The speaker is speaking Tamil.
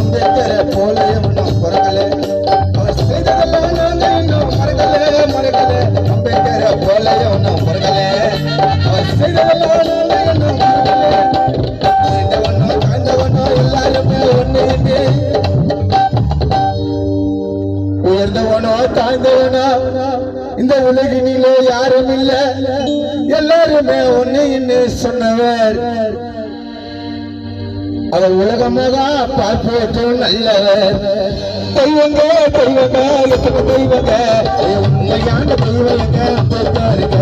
அம்பேத்கரை போல எவனும் பிறக்கல அவர் செய்ததெல்லாம் நாங்க இன்னும் மறக்கல அம்பேத்கரை போல எவனும் பிறக்கல அவர் செய்ததெல்லாம் நாங்க இன்னும் மறக்கல தாழ்ந்தவனோ எல்லாருமே ஒண்ணு உயர்ந்தவனோ தாழ்ந்தவனோ இந்த உலகினிலே யாரும் இல்ல எல்லாருமே ஒன்னு சொன்னவர் அவர் உலகமாக பார்ப்போற்றும் நல்லவர் தெய்வங்க எத்தனை தெய்வங்க உண்மையான தெய்வங்க அம்பேத்கருங்க